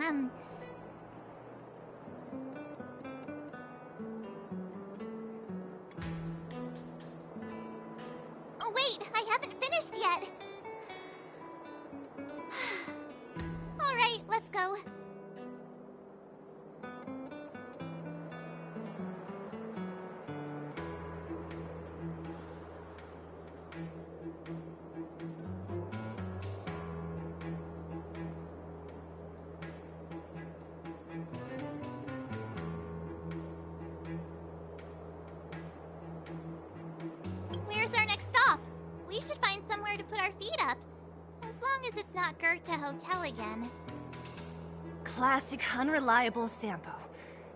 Oh wait, I haven't finished yet. Alright, let's go. Where's our next stop? We should find somewhere to put our feet up. As long as it's not Goethe Hotel again. Classic unreliable Sampo.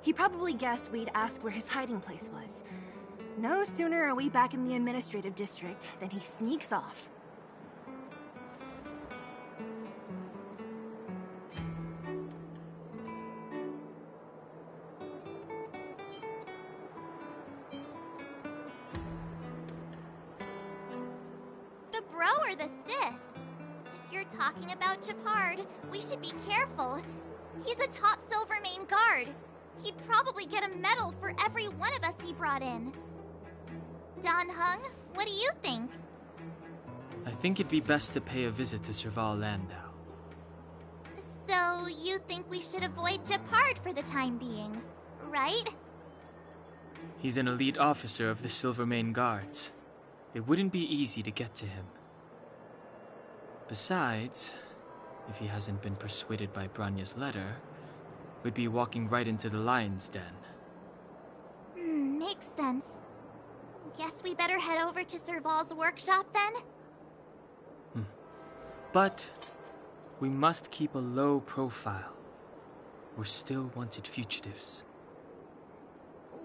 He probably guessed we'd ask where his hiding place was. No sooner are we back in the administrative district than he sneaks off. The bro or the sis? If you're talking about Japard, we should be careful. He's a top Silvermane guard. He'd probably get a medal for every one of us he brought in. Don Hung, what do you think? I think it'd be best to pay a visit to Serval Landau. So, you think we should avoid Japard for the time being, right? He's an elite officer of the Silvermane Guards. It wouldn't be easy to get to him. Besides, if he hasn't been persuaded by Branya's letter, we'd be walking right into the lion's den. Makes sense. Guess we better head over to Serval's workshop then? But we must keep a low profile. We're still wanted fugitives.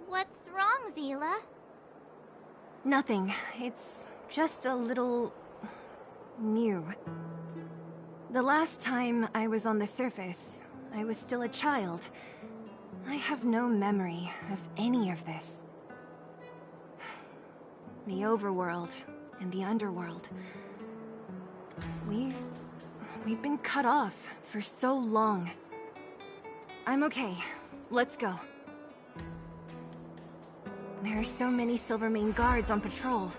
What's wrong, Zila? Nothing. It's just a little... new. The last time I was on the surface, I was still a child. I have no memory of any of this. The overworld and the underworld. We've been cut off for so long. I'm okay. Let's go. There are so many Silvermane guards on patrol.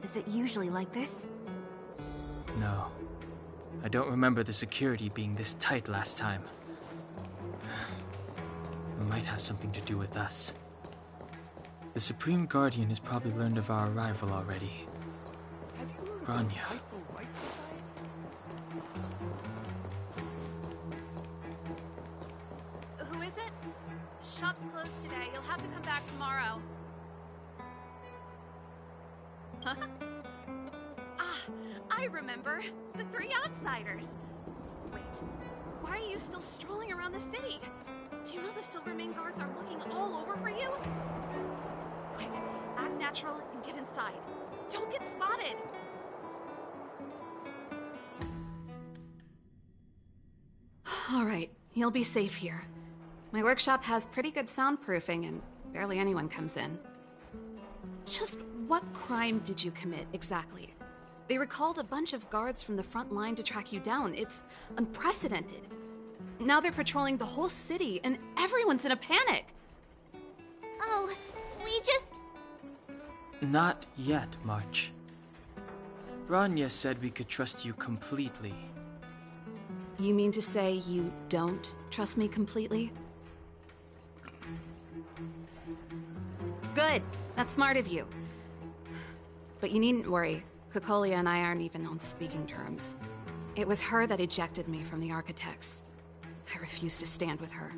Is it usually like this? No. I don't remember the security being this tight last time. It might have something to do with us. The Supreme Guardian has probably learned of our arrival already. Branya. Who is it? Shop's closed today. You'll have to come back tomorrow. I remember. The three outsiders. Wait, why are you still strolling around the city? Do you know the Silvermane guards are looking all over for you? Quick, act natural and get inside. Don't get spotted! Alright, you'll be safe here. My workshop has pretty good soundproofing and barely anyone comes in. Just what crime did you commit, exactly? They recalled a bunch of guards from the front line to track you down. It's unprecedented. Now they're patrolling the whole city and everyone's in a panic. Oh, we just... Not yet, March. Branya said we could trust you completely. You mean to say you don't trust me completely? Good. That's smart of you. But you needn't worry. Kokolia and I aren't even on speaking terms. It was her that ejected me from the Architects. I refuse to stand with her.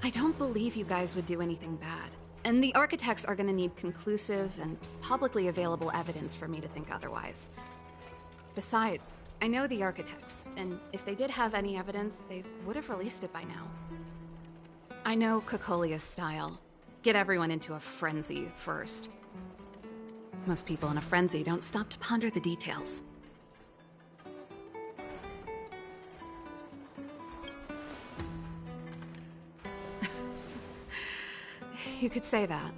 I don't believe you guys would do anything bad. And the Architects are gonna need conclusive and publicly available evidence for me to think otherwise. Besides, I know the Architects, and if they did have any evidence, they would have released it by now. I know Kokolia's style. Get everyone into a frenzy first. Most people in a frenzy don't stop to ponder the details. You could say that.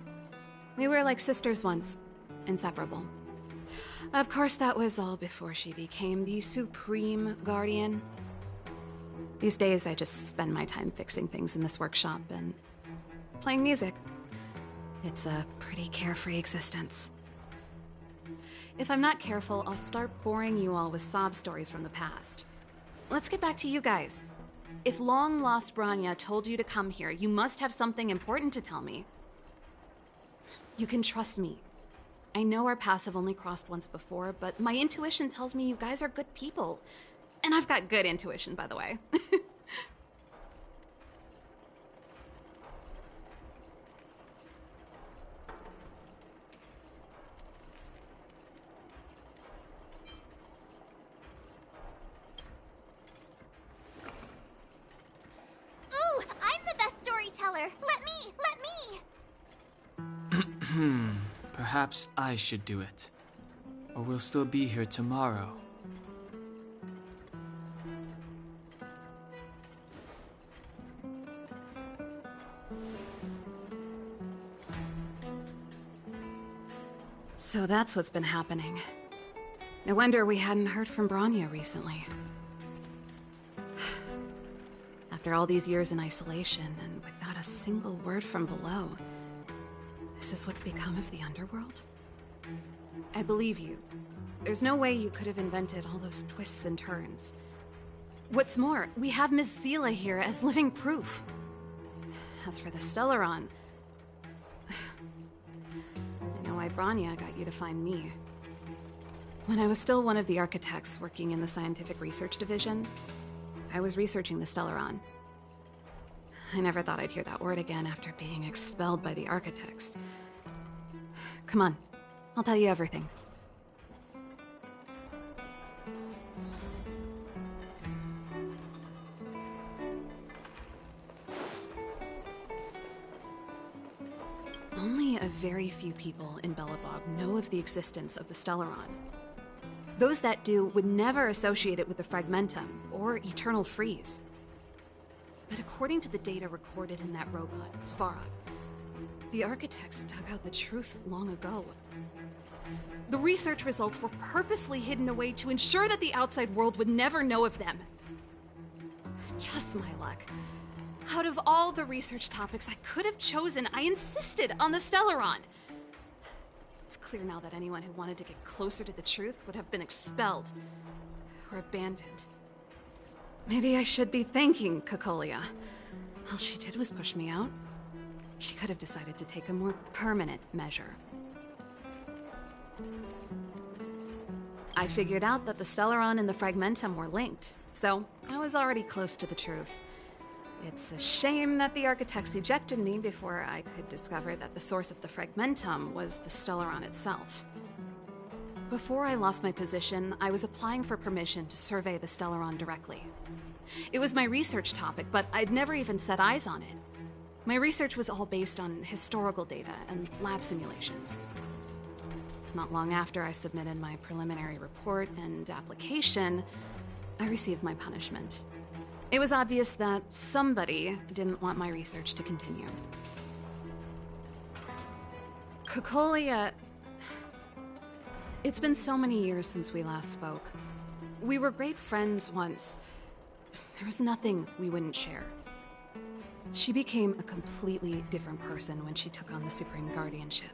We were like sisters once, inseparable. Of course, that was all before she became the Supreme Guardian. These days, I just spend my time fixing things in this workshop and playing music. It's a pretty carefree existence. If I'm not careful, I'll start boring you all with sob stories from the past. Let's get back to you guys. If long-lost Branya told you to come here, you must have something important to tell me. You can trust me. I know our paths have only crossed once before, but my intuition tells me you guys are good people. And I've got good intuition, by the way. Ooh, I'm the best storyteller. Let me. Perhaps I should do it. Or we'll still be here tomorrow. So that's what's been happening. No wonder we hadn't heard from Branya recently. After all these years in isolation, and without a single word from below, this is what's become of the underworld? I believe you. There's no way you could have invented all those twists and turns. What's more, we have Miss Seela here as living proof. As for the Stellaron, I know why Branya got you to find me. When I was still one of the architects working in the scientific research division, I was researching the Stellaron. I never thought I'd hear that word again after being expelled by the architects. Come on, I'll tell you everything. Only a very few people in Belobog know of the existence of the Stellaron. Those that do would never associate it with the Fragmentum or Eternal Freeze. But according to the data recorded in that robot, Svarog, the architects dug out the truth long ago. The research results were purposely hidden away to ensure that the outside world would never know of them. Just my luck. Out of all the research topics I could have chosen, I insisted on the Stellaron. It's clear now that anyone who wanted to get closer to the truth would have been expelled or abandoned. Maybe I should be thanking Cocolia. All she did was push me out. She could have decided to take a more permanent measure. I figured out that the Stellaron and the Fragmentum were linked, so I was already close to the truth. It's a shame that the architects ejected me before I could discover that the source of the Fragmentum was the Stellaron itself. Before I lost my position, I was applying for permission to survey the Stellaron directly. It was my research topic, but I'd never even set eyes on it. My research was all based on historical data and lab simulations. Not long after I submitted my preliminary report and application, I received my punishment. It was obvious that somebody didn't want my research to continue. Cocolia... It's been so many years since we last spoke. We were great friends once. There was nothing we wouldn't share. She became a completely different person when she took on the Supreme Guardianship.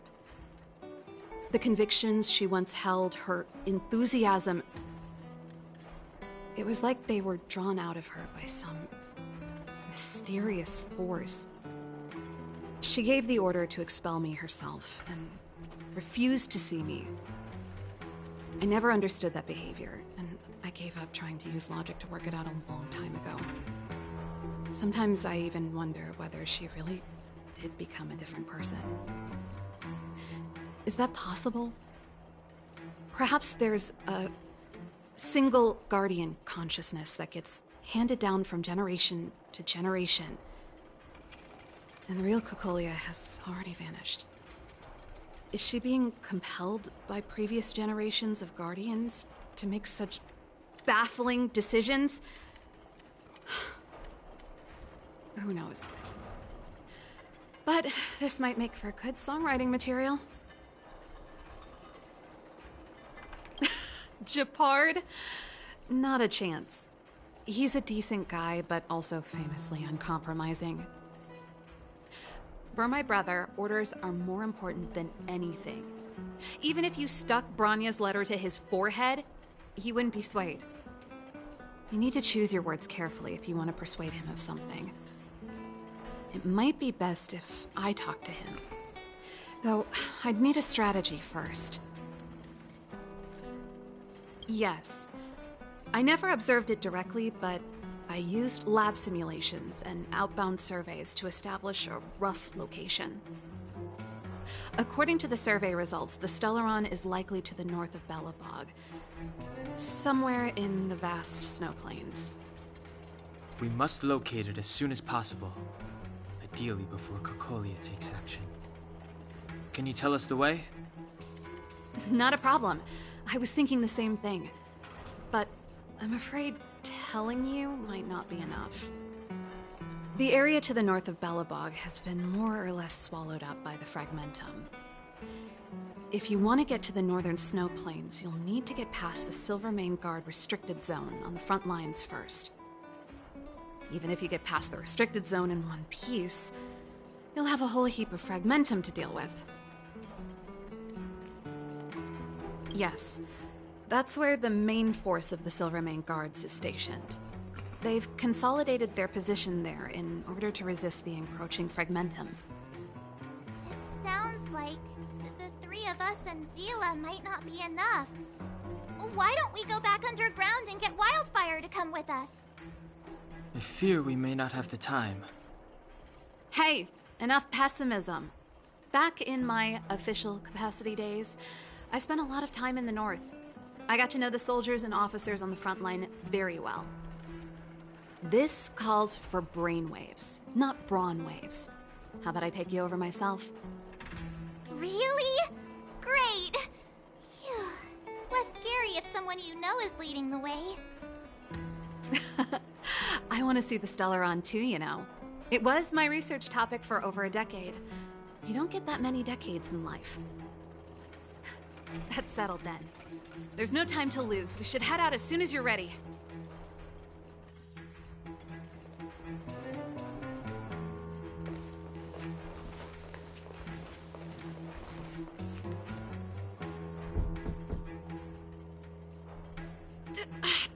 The convictions she once held, her enthusiasm... It was like they were drawn out of her by some mysterious force. She gave the order to expel me herself and refused to see me. I never understood that behavior, and I gave up trying to use logic to work it out a long time ago. Sometimes I even wonder whether she really did become a different person. Is that possible? Perhaps there's a single guardian consciousness that gets handed down from generation to generation, and the real Cocolia has already vanished. Is she being compelled by previous generations of guardians to make such baffling decisions? Who knows? But this might make for good songwriting material. Japard? Not a chance. He's a decent guy, but also famously uncompromising. For my brother, orders are more important than anything. Even if you stuck Branya's letter to his forehead, he wouldn't be swayed. You need to choose your words carefully if you want to persuade him of something. It might be best if I talk to him. Though, I'd need a strategy first. Yes. I never observed it directly, but I used lab simulations and outbound surveys to establish a rough location. According to the survey results, the Stellaron is likely to the north of Belobog, somewhere in the vast snow plains. We must locate it as soon as possible, ideally before Cocolia takes action. Can you tell us the way? Not a problem. I was thinking the same thing. But I'm afraid telling you might not be enough. The area to the north of Belobog has been more or less swallowed up by the Fragmentum. If you want to get to the northern snow plains, you'll need to get past the Silvermane Guard restricted zone on the front lines first. Even if you get past the restricted zone in one piece, you'll have a whole heap of Fragmentum to deal with. Yes, that's where the main force of the Silvermane Guards is stationed. They've consolidated their position there in order to resist the encroaching Fragmentum. It sounds like the three of us and Zila might not be enough. Why don't we go back underground and get Wildfire to come with us? I fear we may not have the time. Hey, enough pessimism. Back in my official capacity days, I spent a lot of time in the north. I got to know the soldiers and officers on the front line very well. This calls for brainwaves, not brawn waves. How about I take you over myself? Really? Great! Phew. It's less scary if someone you know is leading the way. I want to see the Stellaron too, you know. It was my research topic for over a decade. You don't get that many decades in life. That's settled then. There's no time to lose. We should head out as soon as you're ready.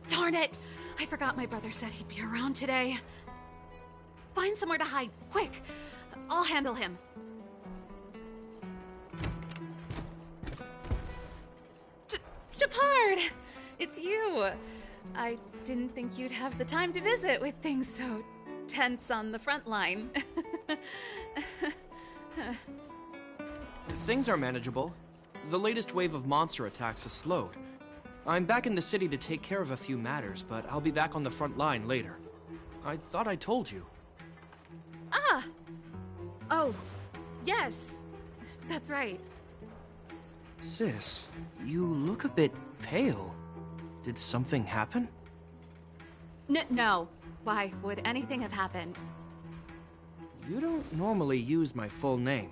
Darn it! I forgot my brother said he'd be around today. Find somewhere to hide, quick! I'll handle him. Shepard! It's you! I didn't think you'd have the time to visit with things so tense on the front line. Things are manageable. The latest wave of monster attacks has slowed. I'm back in the city to take care of a few matters, but I'll be back on the front line later. I thought I told you. Ah! Oh, yes. That's right. Sis, you look a bit pale. Did something happen? No. Why would anything have happened? You don't normally use my full name.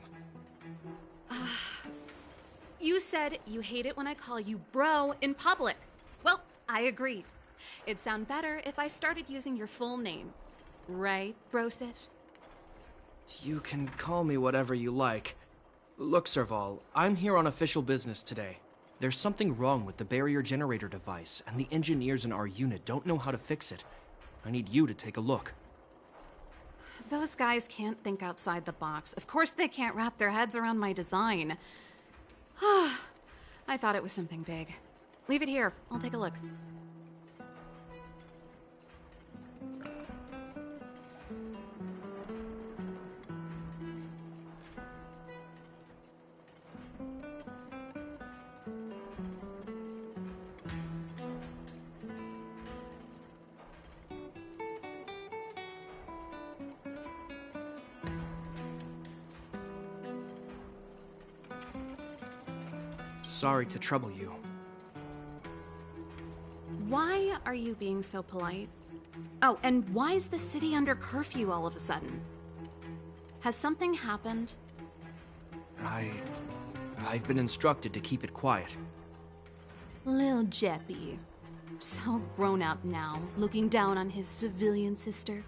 You said you hate it when I call you bro in public. Well, I agree. It'd sound better if I started using your full name. Right, Brosif? You can call me whatever you like. Look, Serval, I'm here on official business today. There's something wrong with the barrier generator device, and the engineers in our unit don't know how to fix it. I need you to take a look. Those guys can't think outside the box. Of course they can't wrap their heads around my design. I thought it was something big. Leave it here. I'll take a look. Sorry to trouble you. Why are you being so polite? Oh, and why is the city under curfew all of a sudden? Has something happened? I've been instructed to keep it quiet. Lil Jeppy. So grown up now, looking down on his civilian sister.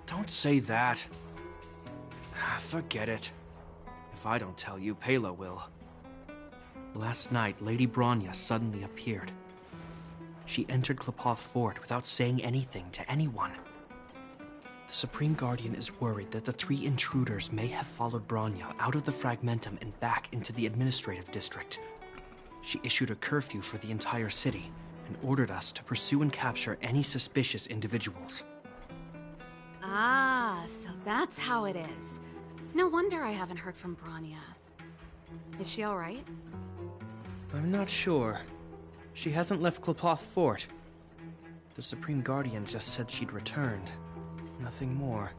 Don't say that. Forget it. If I don't tell you, Pela will. Last night, Lady Bronya suddenly appeared. She entered Klepoth Fort without saying anything to anyone. The Supreme Guardian is worried that the 3 intruders may have followed Bronya out of the Fragmentum and back into the administrative district. She issued a curfew for the entire city and ordered us to pursue and capture any suspicious individuals. Ah, so that's how it is. No wonder I haven't heard from Bronya. Is she alright? I'm not sure. She hasn't left Klepoth Fort. The Supreme Guardian just said she'd returned. Nothing more.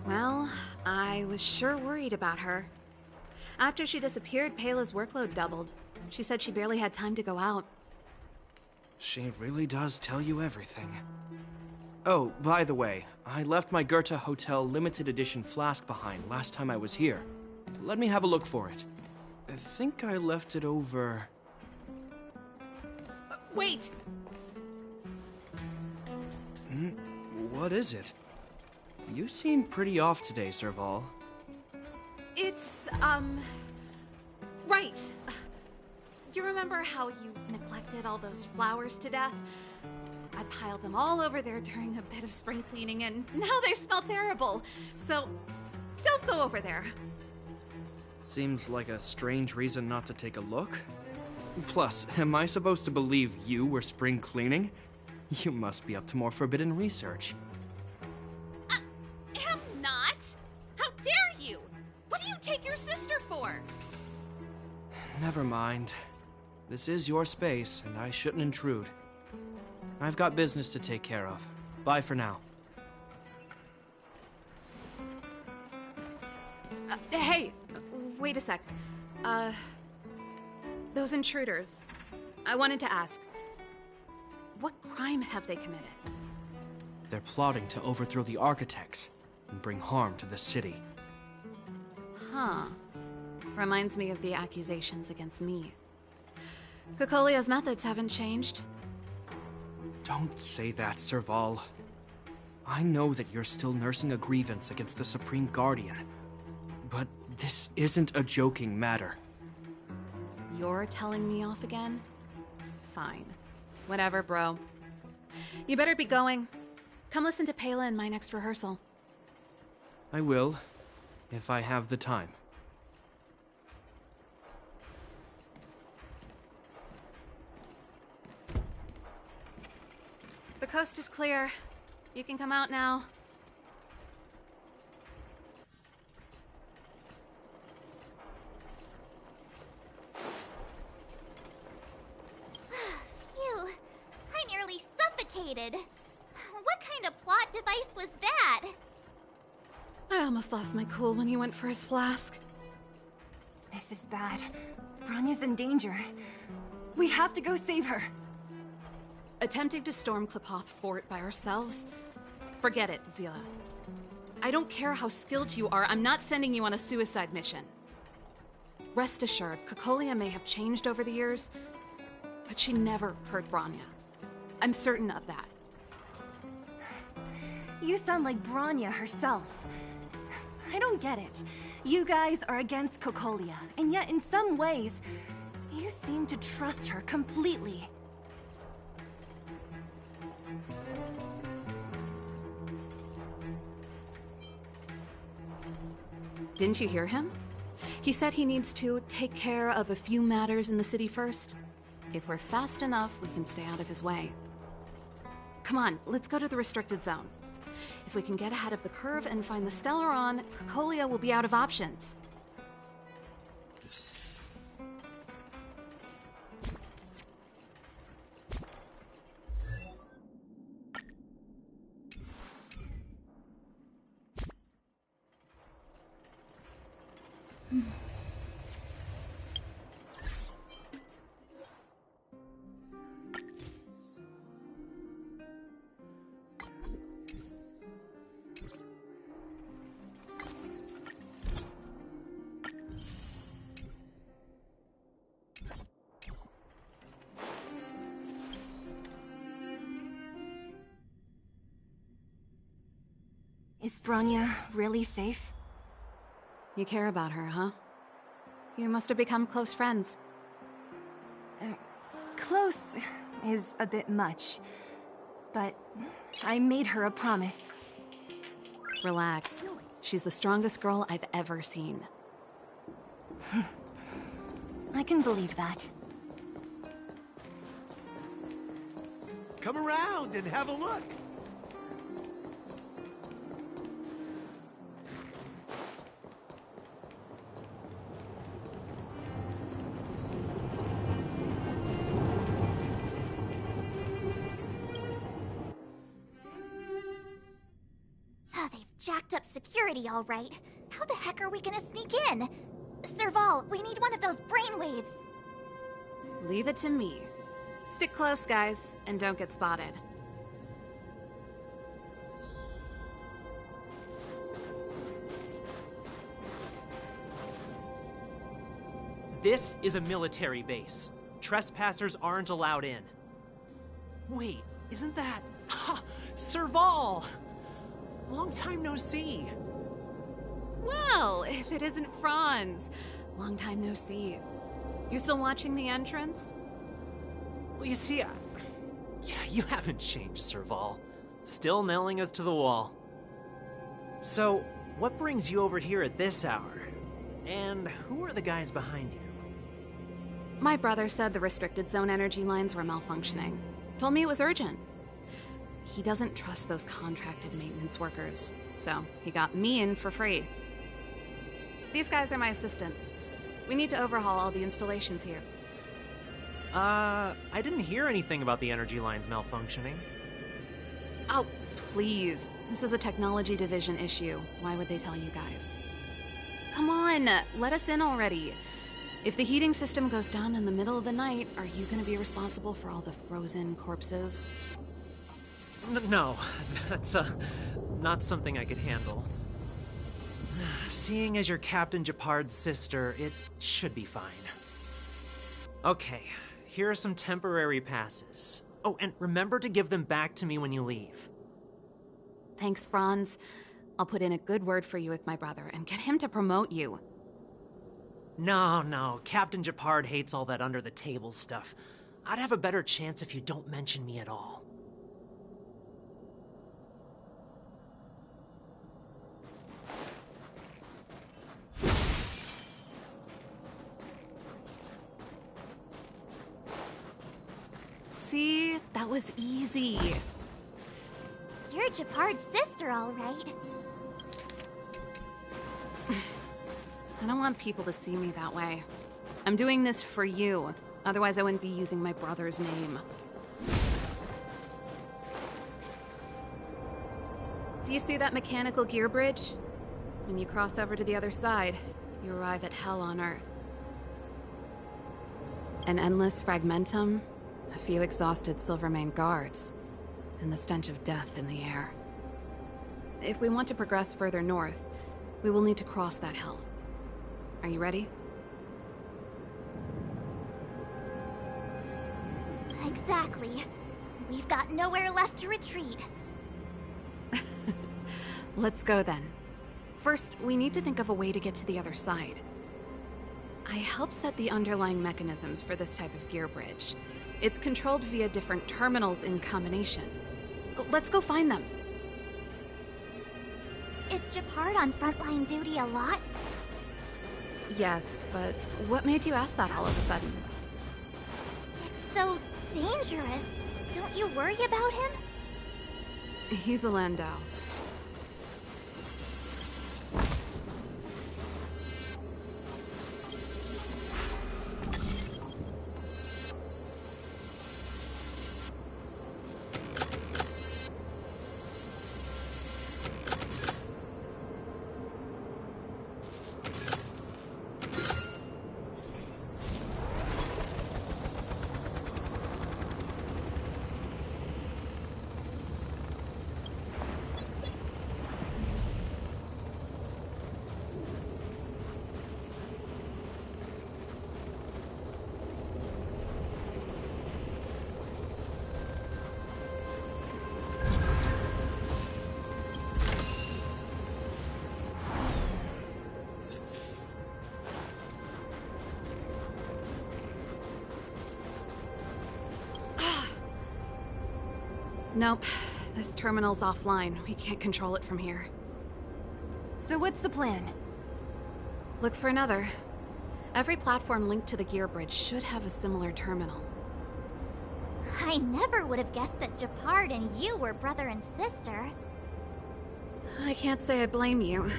Well, I was sure worried about her. After she disappeared, Pela's workload doubled. She said she barely had time to go out. She really does tell you everything. Oh, by the way, I left my Goethe Hotel limited edition flask behind last time I was here. Let me have a look for it. I think I left it over... Wait! What is it? You seem pretty off today, Serval. It's, right. You remember how you neglected all those flowers to death? I piled them all over there during a bit of spring cleaning, and now they smell terrible. So, don't go over there. Seems like a strange reason not to take a look. Plus, am I supposed to believe you were spring cleaning? You must be up to more forbidden research. Am not? How dare you? What do you take your sister for? Never mind. This is your space, and I shouldn't intrude. I've got business to take care of. Bye for now. Hey, wait a sec. Those intruders. I wanted to ask, what crime have they committed? They're plotting to overthrow the architects and bring harm to the city. Huh. Reminds me of the accusations against me. Kokolia's methods haven't changed. Don't say that, Serval. I know that you're still nursing a grievance against the Supreme Guardian, but this isn't a joking matter. You're telling me off again? Fine. Whatever, bro. You better be going. Come listen to Pela in my next rehearsal. I will, if I have the time. The coast is clear. You can come out now. Phew, I nearly suffocated. What kind of plot device was that? I almost lost my cool when he went for his flask. This is bad. Bronya's in danger. We have to go save her. Attempting to storm Klepoth Fort by ourselves? Forget it, Zila. I don't care how skilled you are, I'm not sending you on a suicide mission. Rest assured, Kokolia may have changed over the years, but she never hurt Bronya. I'm certain of that. You sound like Bronya herself. I don't get it. You guys are against Kokolia, and yet in some ways, you seem to trust her completely. Didn't you hear him? He said he needs to take care of a few matters in the city first. If we're fast enough, we can stay out of his way. Come on, let's go to the restricted zone. If we can get ahead of the curve and find the Stellaron, Kokolia will be out of options. Is Branya really safe? You care about her, huh? You must have become close friends. Close is a bit much, but I made her a promise. Relax. She's the strongest girl I've ever seen. I can believe that. Come around and have a look. They've jacked up security, all right. How the heck are we gonna sneak in? Serval, we need one of those brainwaves. Leave it to me. Stick close, guys, and don't get spotted. This is a military base. Trespassers aren't allowed in. Wait, isn't that... Ha! Serval! Long time no see. Well, if it isn't Franz. Long time no see. You still watching the entrance? Well, you see, you haven't changed, Serval. Still nailing us to the wall. So, what brings you over here at this hour? And who are the guys behind you? My brother said the restricted zone energy lines were malfunctioning. Told me it was urgent. He doesn't trust those contracted maintenance workers, so he got me in for free. These guys are my assistants. We need to overhaul all the installations here. I didn't hear anything about the energy lines malfunctioning. Oh, please. This is a technology division issue. Why would they tell you guys? Come on, let us in already. If the heating system goes down in the middle of the night, are you gonna be responsible for all the frozen corpses? No, that's, not something I could handle. Seeing as you're Captain Japard's sister, it should be fine. Okay, here are some temporary passes. Oh, and remember to give them back to me when you leave. Thanks, Franz. I'll put in a good word for you with my brother and get him to promote you. No, Captain Japard hates all that under-the-table stuff. I'd have a better chance if you don't mention me at all. See? That was easy. You're Japard's sister, all right. I don't want people to see me that way. I'm doing this for you. Otherwise, I wouldn't be using my brother's name. Do you see that mechanical gear bridge? When you cross over to the other side, you arrive at Hell on Earth. An endless fragmentum, a few exhausted Silvermane guards, and the stench of death in the air. If we want to progress further north, we will need to cross that hell. Are you ready? Exactly. We've got nowhere left to retreat. Let's go then. First, we need to think of a way to get to the other side. I helped set the underlying mechanisms for this type of gear bridge. It's controlled via different terminals in combination. Let's go find them. Is Japard on frontline duty a lot? Yes, but what made you ask that all of a sudden? It's so dangerous. Don't you worry about him? He's a Landau. Nope. This terminal's offline. We can't control it from here. So what's the plan? Look for another. Every platform linked to the gear bridge should have a similar terminal. I never would have guessed that Japard and you were brother and sister. I can't say I blame you.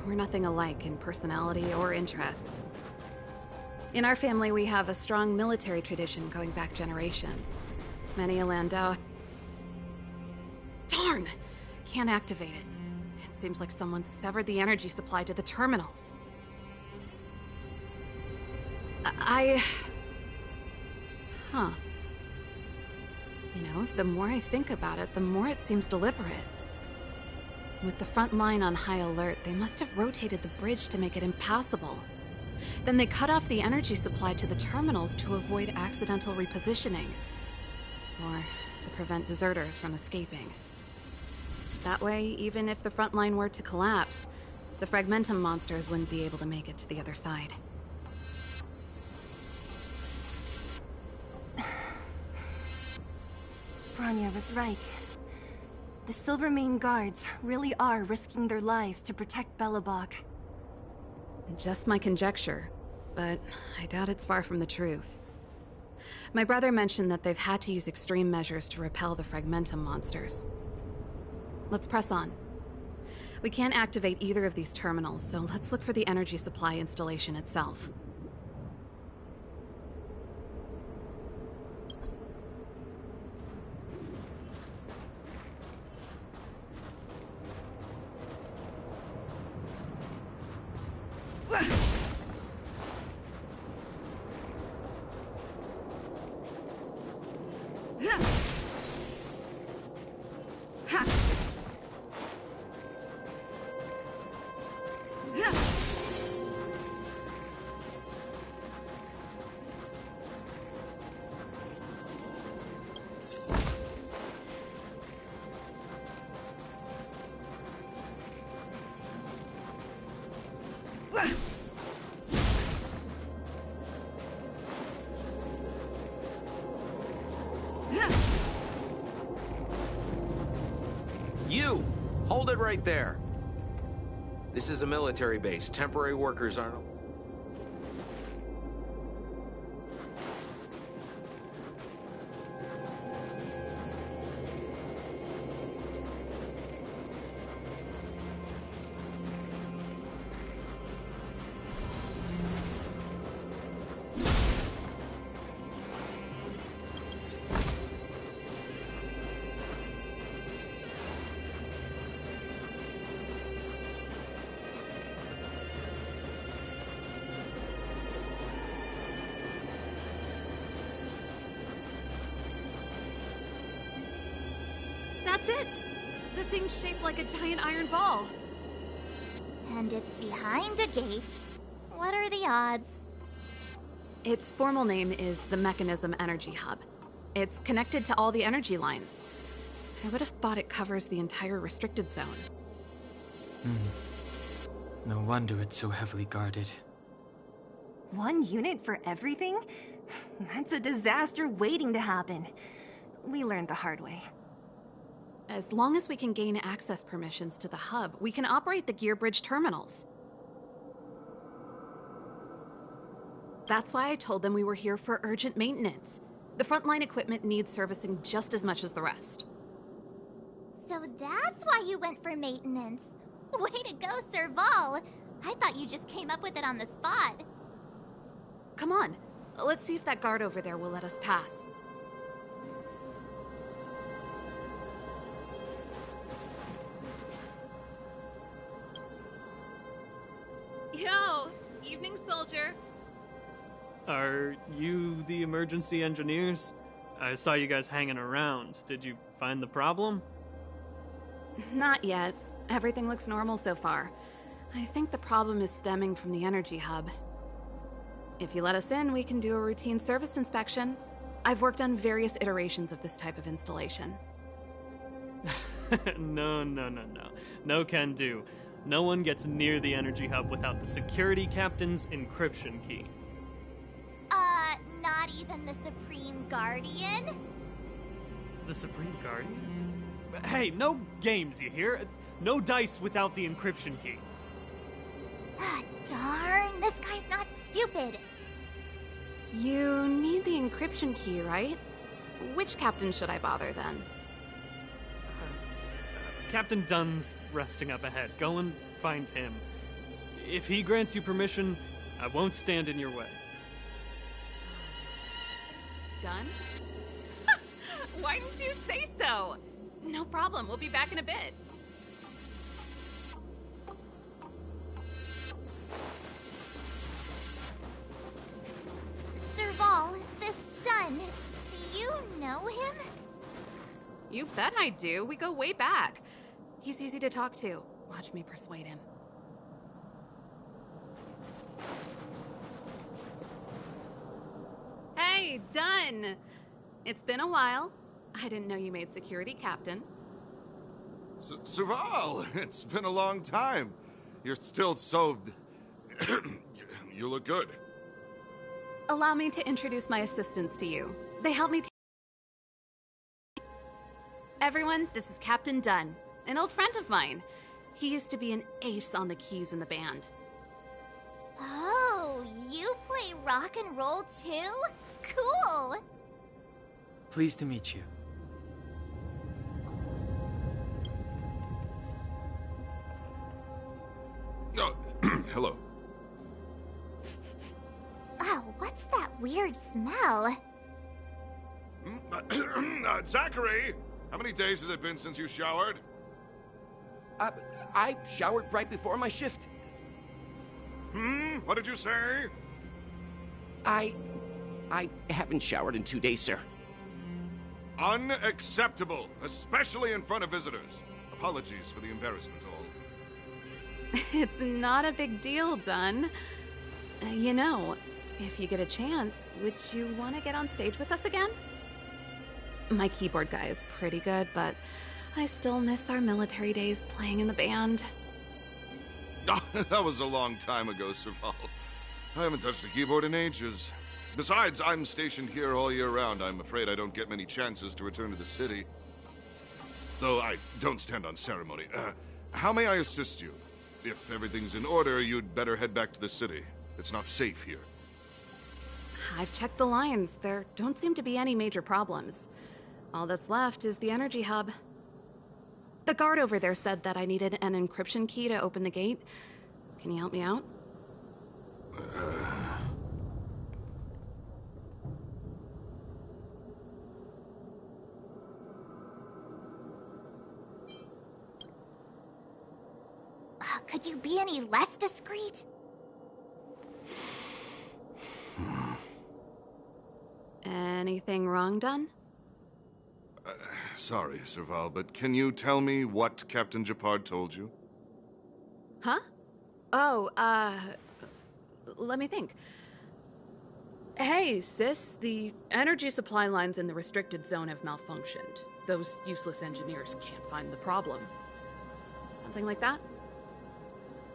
We're nothing alike in personality or interests. In our family, we have a strong military tradition going back generations. Many a Landau... Darn! Can't activate it. It seems like someone severed the energy supply to the terminals. Huh. You know, the more I think about it, the more it seems deliberate. With the front line on high alert, they must have rotated the bridge to make it impassable. Then they cut off the energy supply to the terminals to avoid accidental repositioning. Or to prevent deserters from escaping. That way, even if the front line were to collapse, the Fragmentum monsters wouldn't be able to make it to the other side. Branya was right. The Silvermane guards really are risking their lives to protect Belobog. Just my conjecture, but I doubt it's far from the truth. My brother mentioned that they've had to use extreme measures to repel the Fragmentum monsters. Let's press on. We can't activate either of these terminals, so let's look for the energy supply installation itself. You! Hold it right there. This is a military base. Temporary workers aren't... That's it! The thing's shaped like a giant iron ball. And it's behind a gate. What are the odds? Its formal name is the Mechanism Energy Hub. It's connected to all the energy lines. I would have thought it covers the entire restricted zone. No wonder it's so heavily guarded. One unit for everything? That's a disaster waiting to happen. We learned the hard way. As long as we can gain access permissions to the hub, we can operate the gear bridge terminals. That's why I told them we were here for urgent maintenance. The frontline equipment needs servicing just as much as the rest. So that's why you went for maintenance. Way to go, Serval! I thought you just came up with it on the spot. Come on, let's see if that guard over there will let us pass. Yo! Evening, soldier. Are you the emergency engineers? I saw you guys hanging around. Did you find the problem? Not yet. Everything looks normal so far. I think the problem is stemming from the energy hub. If you let us in, we can do a routine service inspection. I've worked on various iterations of this type of installation. No. No can do. No one gets near the energy hub without the security captain's encryption key. Not even the Supreme Guardian? The Supreme Guardian? Hey, no games, you hear? No dice without the encryption key. Ah, darn, this guy's not stupid. You need the encryption key, right? Which captain should I bother then? Captain Dunn's resting up ahead. Go and find him. If he grants you permission, I won't stand in your way. Done? Why didn't you say so? No problem, we'll be back in a bit. Serval, this Dunn, do you know him? You bet I do. We go way back. He's easy to talk to. Watch me persuade him. Hey, Dunn! It's been a while. I didn't know you made security captain. Serval, it's been a long time. You're still so... You look good. Allow me to introduce my assistants to you. They help me Everyone, this is Captain Dunn, an old friend of mine. He used to be an ace on the keys in the band. Oh, you play rock and roll too? Cool! Pleased to meet you. Oh, hello. Oh, what's that weird smell? Zachary! How many days has it been since you showered? I showered right before my shift. What did you say? I haven't showered in 2 days, sir. Unacceptable, especially in front of visitors. Apologies for the embarrassment, all. It's not a big deal, Dunn. You know, if you get a chance, would you want to get on stage with us again? My keyboard guy is pretty good, but I still miss our military days playing in the band. That was a long time ago, Serval. I haven't touched a keyboard in ages. Besides, I'm stationed here all year round. I'm afraid I don't get many chances to return to the city. Though I don't stand on ceremony. How may I assist you? If everything's in order, you'd better head back to the city. It's not safe here. I've checked the lines. There don't seem to be any major problems. All that's left is the energy hub. The guard over there said that I needed an encryption key to open the gate. Can you help me out? Could you be any less discreet? Anything wrong, Dunn? Sorry, Serval, but can you tell me what Captain Gepard told you? Huh? Oh, let me think. Hey, sis, the energy supply lines in the restricted zone have malfunctioned. Those useless engineers can't find the problem. Something like that?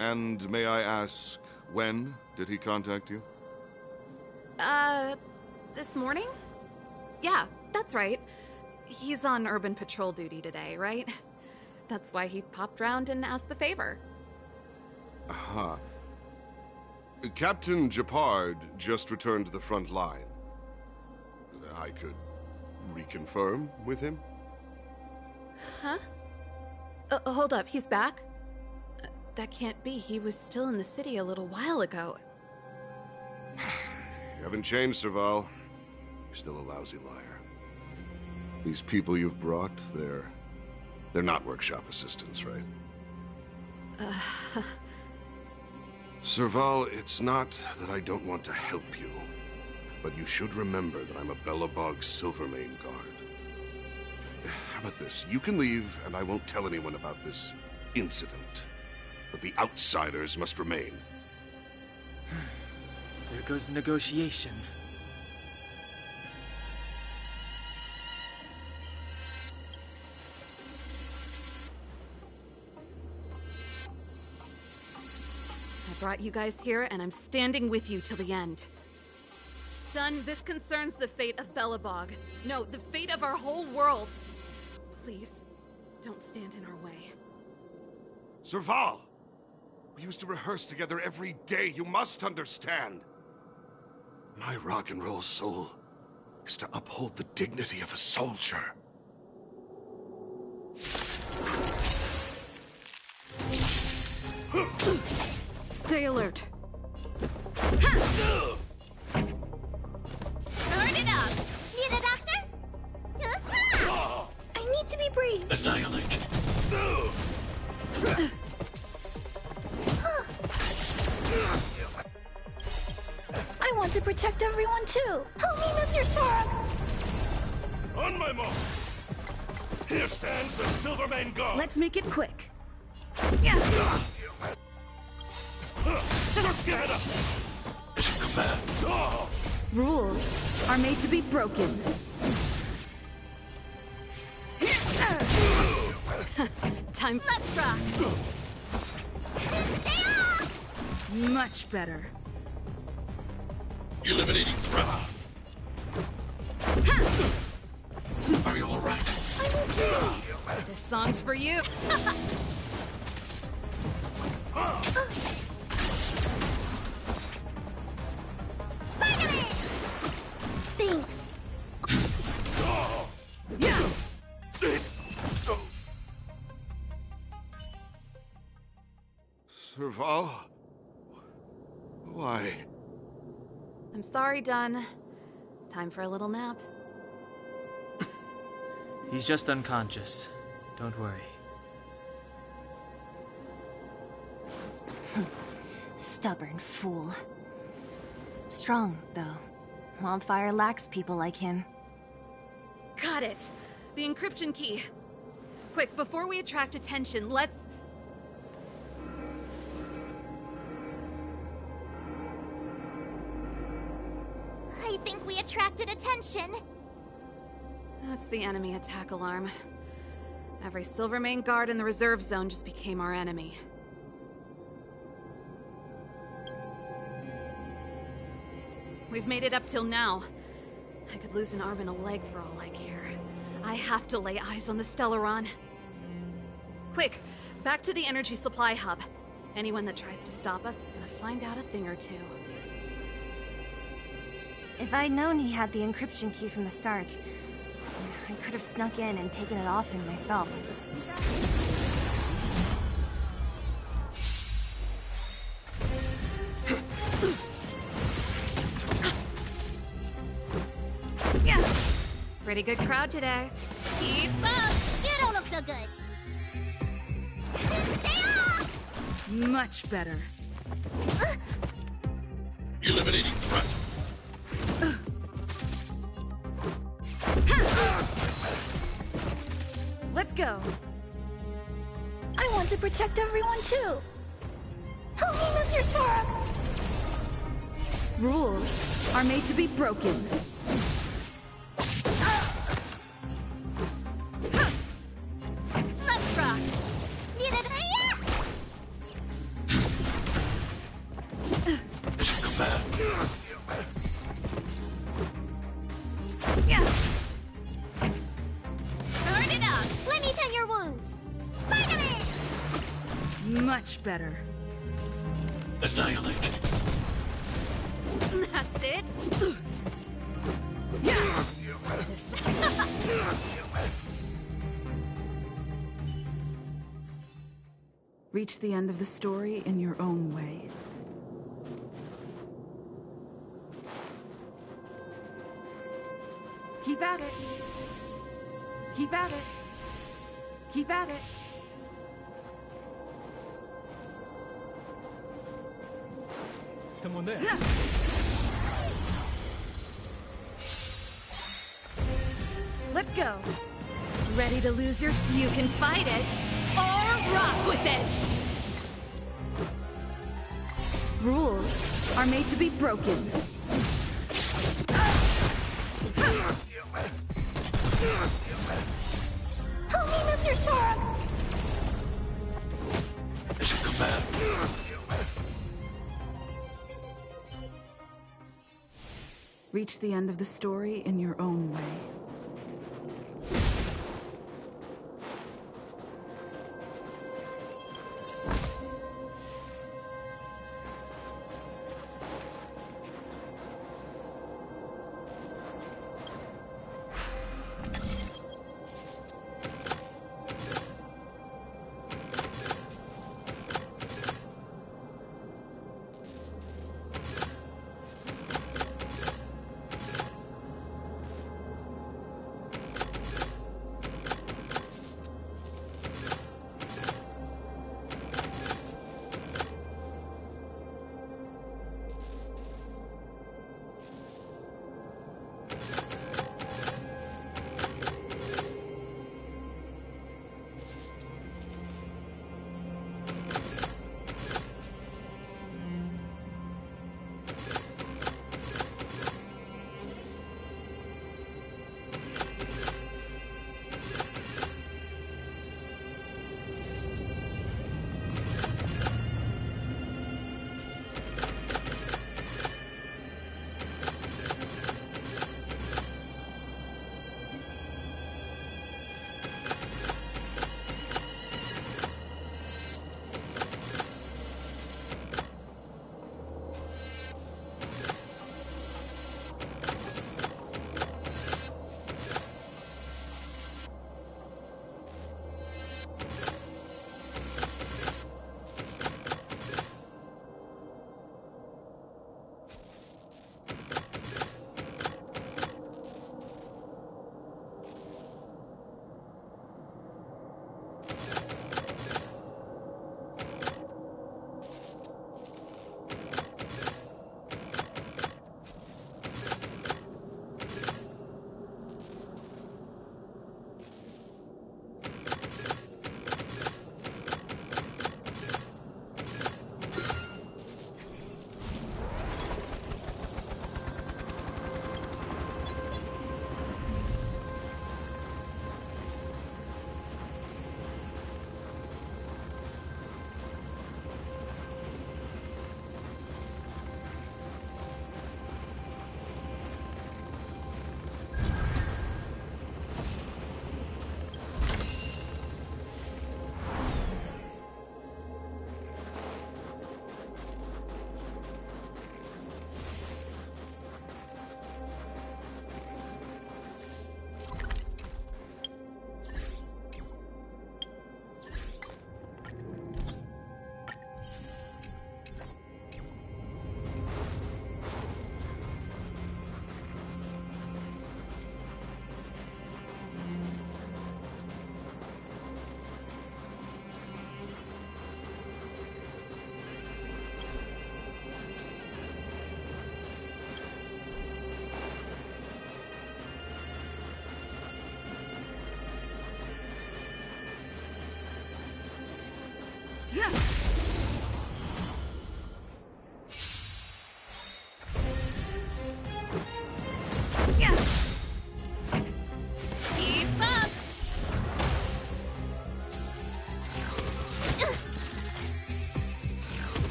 And may I ask, when did he contact you? This morning? Yeah, that's right. He's on urban patrol duty today, right? That's why he popped round and asked the favor. Aha. Captain Gepard just returned to the front line. I could reconfirm with him? Huh? Hold up, he's back? That can't be. He was still in the city a little while ago. You haven't changed, Serval. You're still a lousy liar. These people you've brought, they're not workshop assistants, right? Serval, it's not that I don't want to help you, but you should remember that I'm a Belobog Silvermane guard. How about this? You can leave, and I won't tell anyone about this incident. But the outsiders must remain. There goes the negotiation. I brought you guys here, and I'm standing with you till the end. Done. This concerns the fate of Belobog. No, the fate of our whole world. Please, don't stand in our way. Serval! We used to rehearse together every day. You must understand. My rock and roll soul is to uphold the dignity of a soldier. Stay alert. Turn it up! Need a doctor? I need to be brave. Annihilate. I want to protect everyone too. Help me, Mr. Storm. On my mark. Here stands the Silvermane Guard. Let's make it quick. Just give it up. Mission command. Rules are made to be broken. Time. Let's rock. Much better. Eliminating threat. Are you all right? This song's for you. Thanks. Yeah. Serval? Why? I'm sorry, Dunn. Time for a little nap. He's just unconscious. Don't worry. Stubborn fool. Strong, though. Wildfire lacks people like him. Got it. The encryption key. Quick, before we attract attention, let's... I think we attracted attention. That's the enemy attack alarm. Every Silvermane guard in the reserve zone just became our enemy. We've made it up till now. I could lose an arm and a leg for all I care. I have to lay eyes on the Stellaron. Quick, back to the energy supply hub. Anyone that tries to stop us is gonna find out a thing or two. If I'd known he had the encryption key from the start, I could have snuck in and taken it off him myself. Pretty good crowd today. Keep up! You don't look so good. Stay off! Much better. Eliminating threat. Let's go. I want to protect everyone too. Help me, Mr. Storm. Rules are made to be broken. Let's rock. Need it? Mission command. Turn it up. Let me tend your wounds. Vitamin! Much better. Annihilate. That's it. Reach the end of the story in your own way. Keep at it. Keep at it. Keep at it. Someone there. Let's go. Ready to lose your... You can fight it, or rock with it! Rules are made to be broken. Help me, Mr. Storm. Mission command. Reach the end of the story in your own way.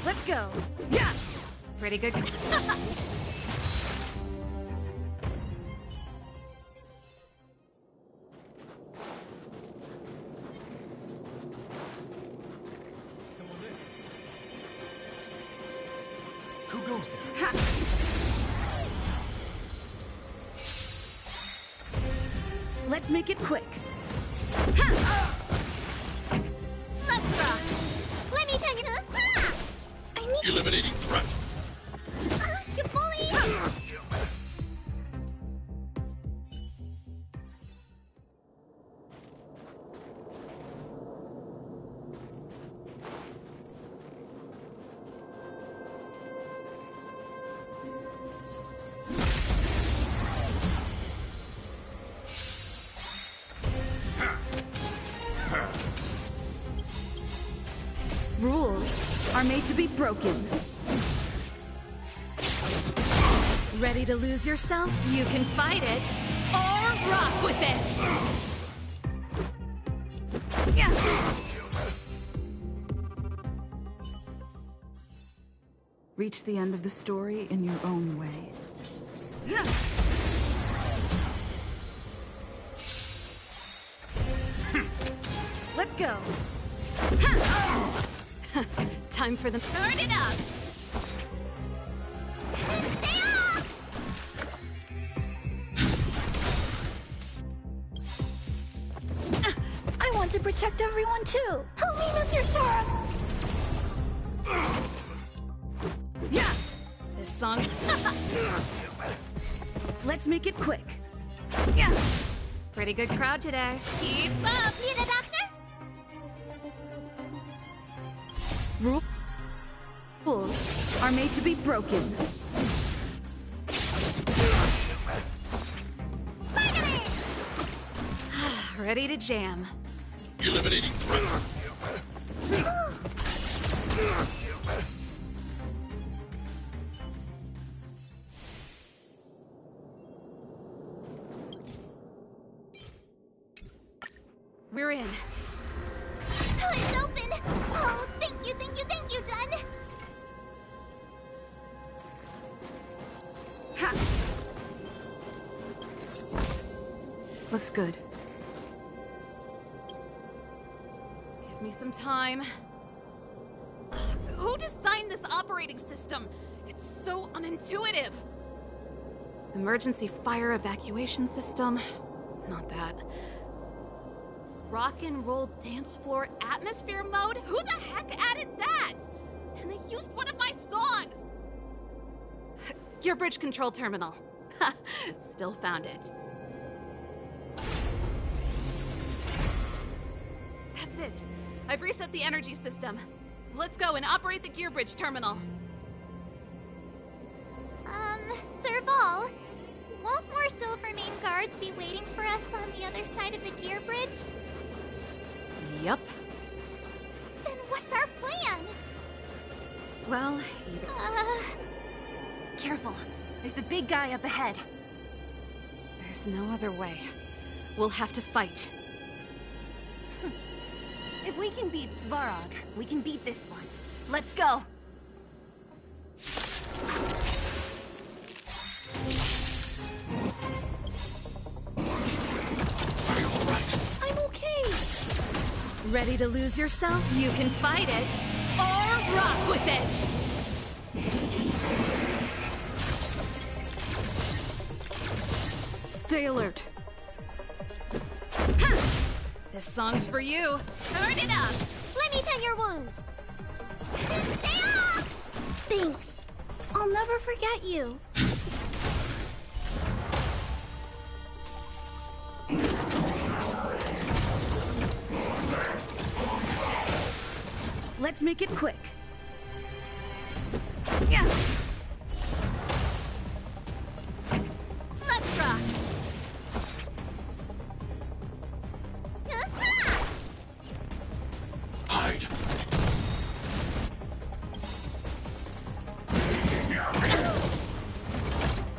Let's go. Yeah. Pretty good. Someone there. Who goes there? Ha. Let's make it quick. Ha. Let's rock. Let me tell you. I need Eliminating threat. you bully. Rules are made to be broken. Ready to lose yourself? You can fight it, or rock with it! Yeah. Reach the end of the story in your own way. Let's go. Time for them. Turn it up! Stay off! I want to protect everyone too. Help me, Mr. Sora. Yeah! This song. Let's make it quick. Yeah. Pretty good crowd today. Keep up, need a doctor? Rules are made to be broken. Spider-Man! Ready to jam. Eliminating threat. We're in. It's open! Oh, thank you, Dun! Ha! Looks good. Give me some time. Who designed this operating system? It's so unintuitive. Emergency fire evacuation system? Not that. Rock and roll dance floor atmosphere mode? Who the heck added that? And they used one of my songs! Gear bridge control terminal. Still found it. That's it. I've reset the energy system. Let's go and operate the gear bridge terminal. Serval, won't more Silvermane guards be waiting for us on the other side of the gear bridge? Yup. Then what's our plan? Well, Careful. There's a big guy up ahead. there's no other way. We'll have to fight. If we can beat Svarog, we can beat this one. Let's go! I'm okay. Ready to lose yourself? You can fight it, or rock with it! Stay alert. This song's for you. Turn it up! Let me tend your wounds. Stay off! Thanks. I'll never forget you. Let's make it quick. Yeah! Let's rock! Hide.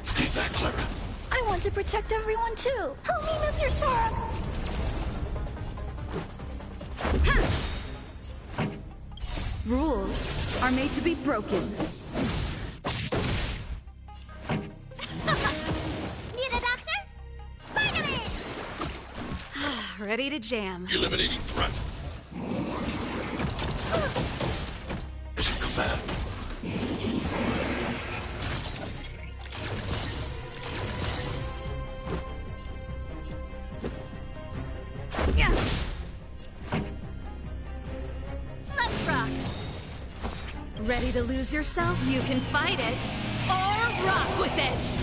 Stay back, Clara. I want to protect everyone too. Help me, Mr. Sora. Rules are made to be broken. Need a doctor? Spider-Man! Ready to jam. Eliminating threat. As you command. Yeah! Let's rock! Ready to lose yourself? You can fight it, or rock with it!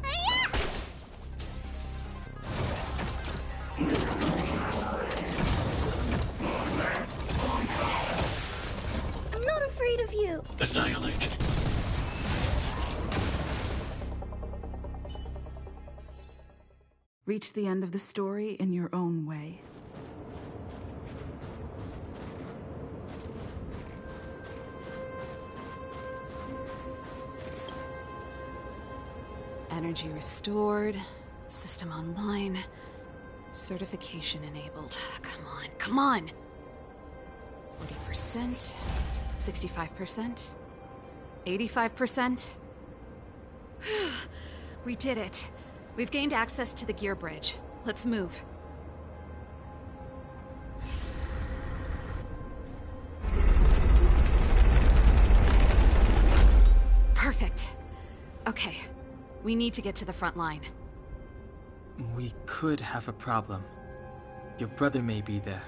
Hiya! I'm not afraid of you. Annihilate. Reach the end of the story in your own way. Energy restored. System online. Certification enabled. Come on, come on! 40%. 65%. 85%. We did it. We've gained access to the gear bridge. Let's move. Perfect. Okay. We need to get to the front line. We could have a problem. Your brother may be there.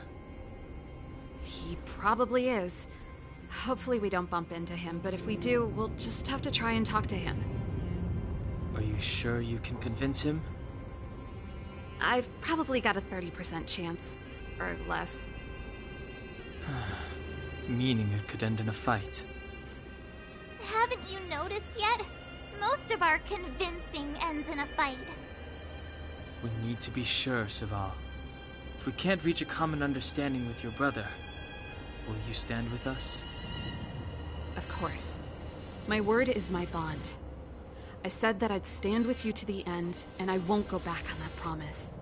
He probably is. Hopefully we don't bump into him, but if we do, we'll just have to try and talk to him. Are you sure you can convince him? I've probably got a 30% chance, or less. Meaning it could end in a fight. Haven't you noticed yet? Most of our convincing ends in a fight. We need to be sure, Serval. If we can't reach a common understanding with your brother, will you stand with us? Of course. My word is my bond. I said that I'd stand with you to the end, and I won't go back on that promise.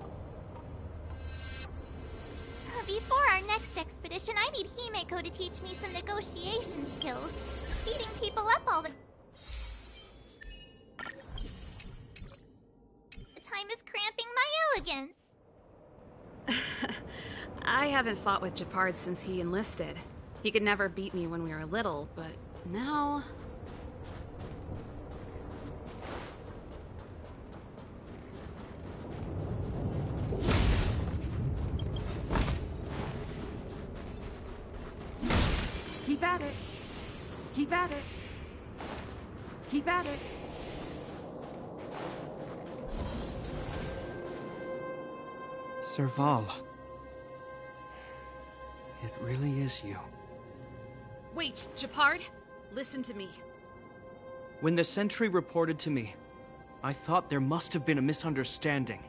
Before our next expedition, I need Himeko to teach me some negotiation skills. Beating people up all the time is cramping my elegance. I haven't fought with Japard since he enlisted. He could never beat me when we were little, but now... Keep at it. Keep at it. Keep at it. Serval. It really is you. Wait, Japard! Listen to me. When the sentry reported to me, I thought there must have been a misunderstanding.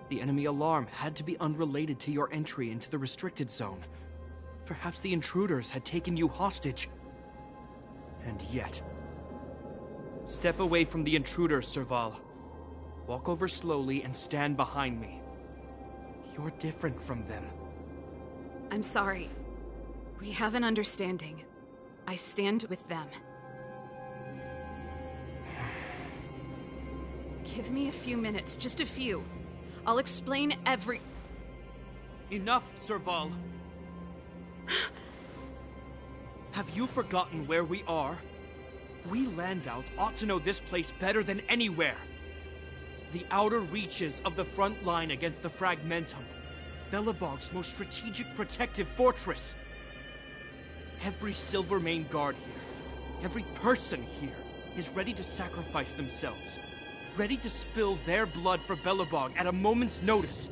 The enemy alarm had to be unrelated to your entry into the restricted zone. Perhaps the intruders had taken you hostage. And yet... Step away from the intruders, Serval. Walk over slowly and stand behind me. You're different from them. I'm sorry. We have an understanding. I stand with them. Give me a few minutes, just a few. I'll explain every... Enough, Serval. Have you forgotten where we are? We Landaus ought to know this place better than anywhere. The outer reaches of the front line against the Fragmentum. Belobog's most strategic protective fortress. Every Silvermane guard here, every person here, is ready to sacrifice themselves. Ready to spill their blood for Belobog at a moment's notice.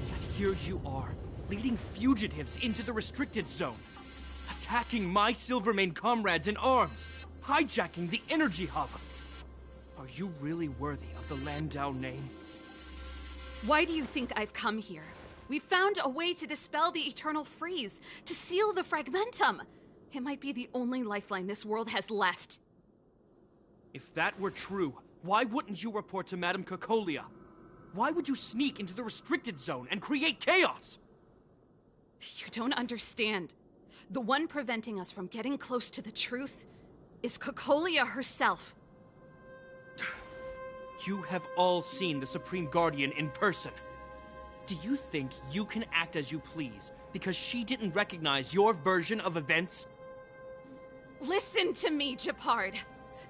Yet here you are, leading fugitives into the restricted zone. Attacking my Silvermane comrades in arms. Hijacking the energy hub. Are you really worthy of the Landau name? Why do you think I've come here? We found a way to dispel the eternal freeze, to seal the Fragmentum. It might be the only lifeline this world has left. If that were true, why wouldn't you report to Madame Cocolia? Why would you sneak into the restricted zone and create chaos? You don't understand. The one preventing us from getting close to the truth is Cocolia herself. You have all seen the Supreme Guardian in person. Do you think you can act as you please because she didn't recognize your version of events? Listen to me, Japard.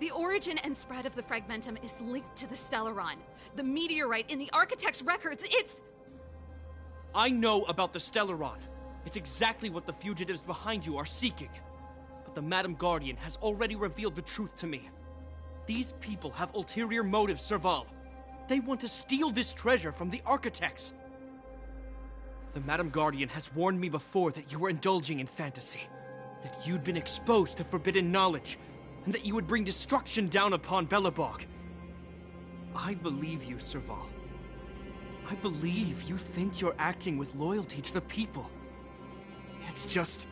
The origin and spread of the Fragmentum is linked to the Stellaron. The meteorite in the Architect's records, it's... I know about the Stellaron. It's exactly what the fugitives behind you are seeking. But the Madam Guardian has already revealed the truth to me. These people have ulterior motives, Serval. They want to steal this treasure from the Architects. The Madam Guardian has warned me before that you were indulging in fantasy. That you'd been exposed to forbidden knowledge. And that you would bring destruction down upon Belobog. I believe you, Serval. I believe you think you're acting with loyalty to the people. It's just...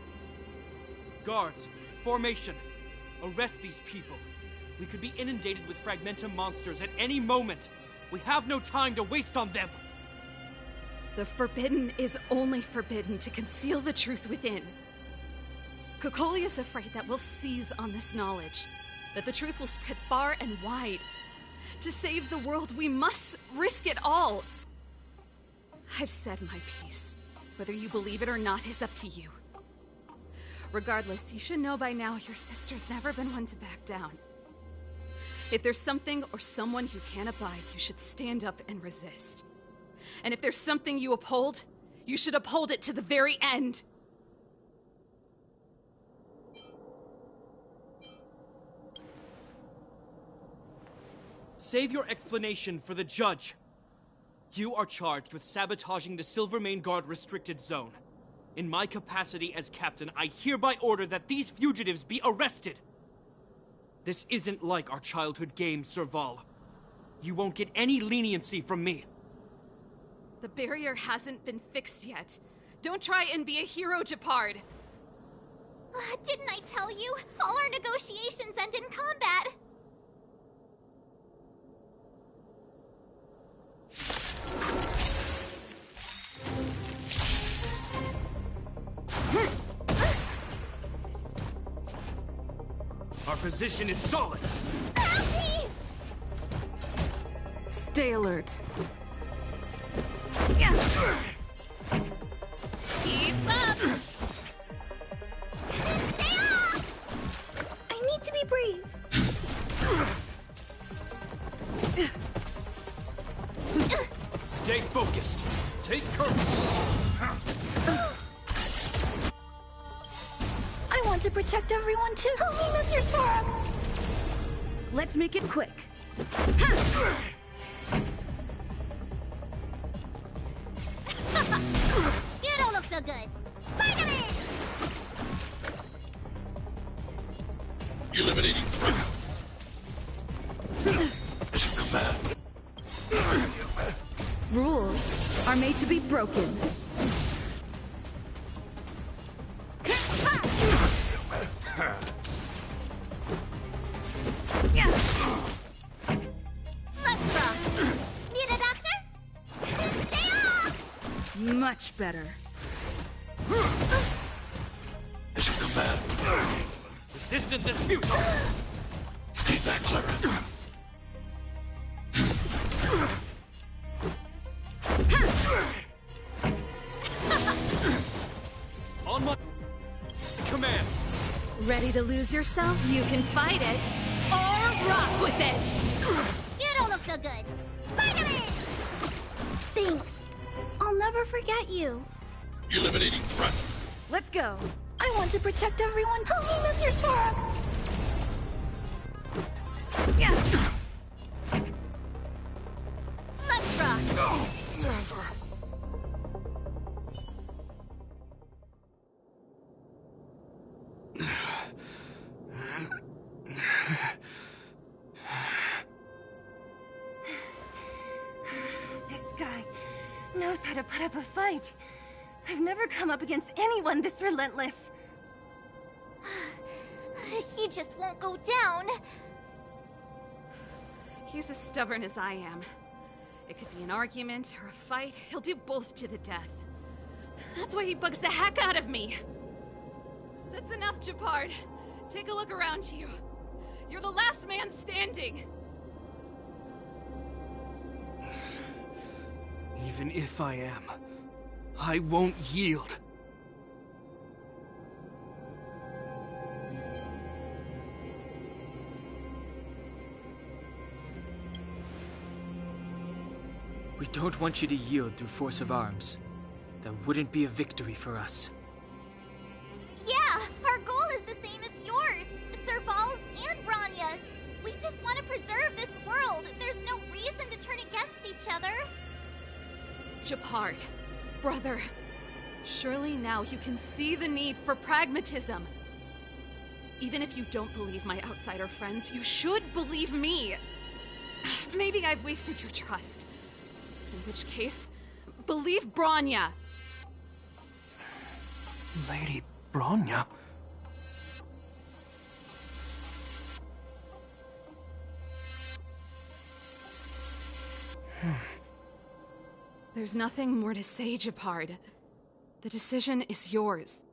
Guards, formation. Arrest these people. We could be inundated with Fragmentum monsters at any moment. We have no time to waste on them. The forbidden is only forbidden to conceal the truth within. Kokoli is afraid that we'll seize on this knowledge, that the truth will spread far and wide. To save the world, we must risk it all. I've said my piece. Whether you believe it or not is up to you. Regardless, you should know by now your sister's never been one to back down. If there's something or someone you can't abide, you should stand up and resist. And if there's something you uphold, you should uphold it to the very end. Save your explanation for the judge. You are charged with sabotaging the Silvermane Guard restricted zone. In my capacity as captain, I hereby order that these fugitives be arrested. This isn't like our childhood game, Serval. You won't get any leniency from me. The barrier hasn't been fixed yet. Don't try and be a hero, Gepard. Didn't I tell you? All our negotiations end in combat. Our position is solid. Help me! Stay alert. Keep up! Stay off! I need to be brave. Stay focused. Take courage. I want to protect everyone too. Help me, Mr. Storm! Let's make it quick. You don't look so good. Vitamin! Eliminating threat. Mission command. Rules are made to be broken. Let's rock. Need a doctor? Stay off! Much better. Mission command. Resistance is futile. Stay back, Clara. On my command. Ready to lose yourself? You can fight it, or rock with it! You don't look so good. Vitamin! Thanks. I'll never forget you. Eliminating threat. Let's go. I want to protect everyone. Help me, Mr. Storm! Let's rock. No, never. This guy knows how to put up a fight. I've never come up against anyone this relentless. He just won't go down. He's as stubborn as I am. It could be an argument or a fight. He'll do both to the death. That's why he bugs the heck out of me. That's enough, Gepard. Take a look around you. You're the last man standing. Even if I am, I won't yield. We don't want you to yield through force of arms. That wouldn't be a victory for us. Yeah, our goal is the same as yours. Serval's and Branya's. We just want to preserve this world. There's no reason to turn against each other. Gepard, brother, surely now you can see the need for pragmatism. Even if you don't believe my outsider friends, you should believe me. Maybe I've wasted your trust. In which case, believe Branya. Lady Branya? There's nothing more to say, Japard. The decision is yours.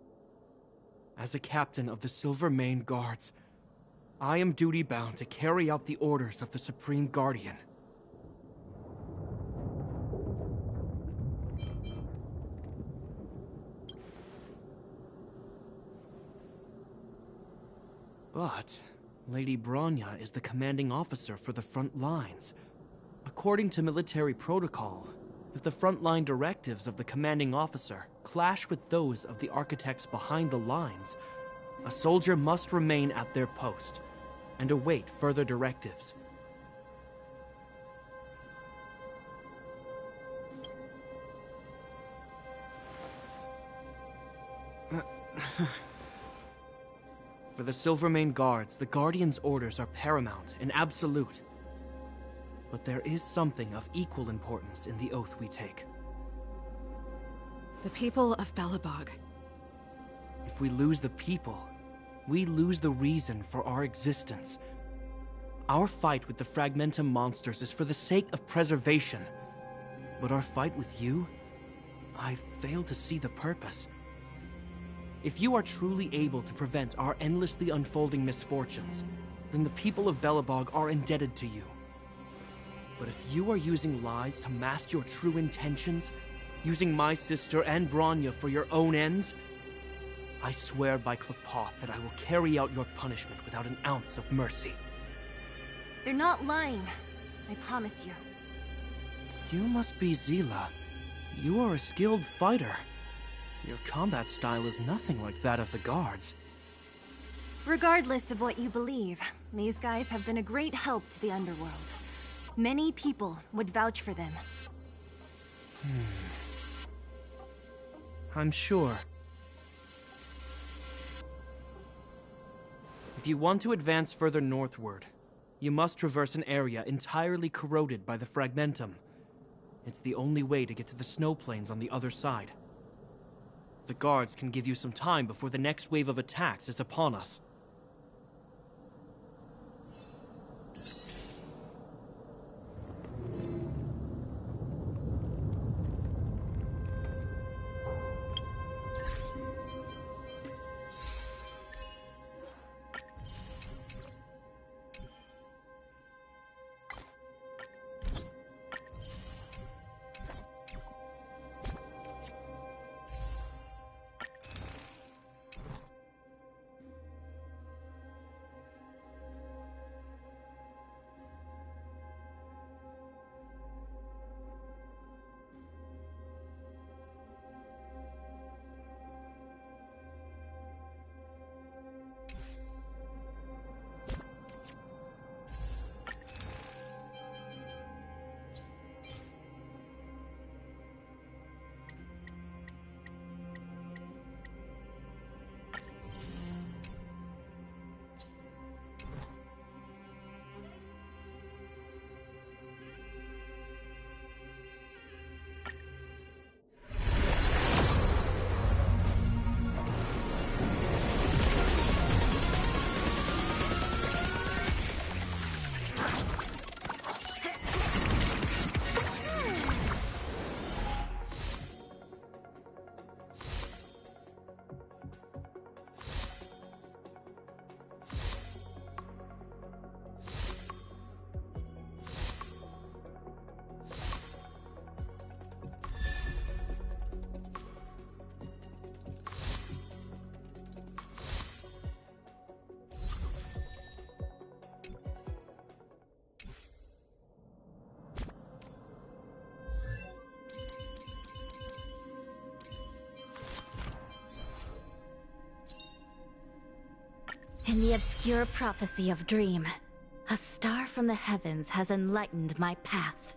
As a captain of the Silvermane Guards, I am duty-bound to carry out the orders of the Supreme Guardian. But Lady Bronya is the commanding officer for the front lines. According to military protocol, if the frontline directives of the commanding officer clash with those of the architects behind the lines, a soldier must remain at their post and await further directives. For the Silvermane Guards, the Guardian's orders are paramount and absolute. But there is something of equal importance in the oath we take. The people of Belobog. If we lose the people, we lose the reason for our existence. Our fight with the Fragmentum monsters is for the sake of preservation. But our fight with you? I fail to see the purpose. If you are truly able to prevent our endlessly unfolding misfortunes, then the people of Belobog are indebted to you. But if you are using lies to mask your true intentions, using my sister and Bronya for your own ends, I swear by Klapoth that I will carry out your punishment without an ounce of mercy. They're not lying. I promise you. You must be Zila. You are a skilled fighter. Your combat style is nothing like that of the guards. Regardless of what you believe, these guys have been a great help to the underworld. Many people would vouch for them. I'm sure. If you want to advance further northward, you must traverse an area entirely corroded by the Fragmentum. It's the only way to get to the snow plains on the other side. The guards can give you some time before the next wave of attacks is upon us. In the obscure prophecy of Dream, a star from the heavens has enlightened my path.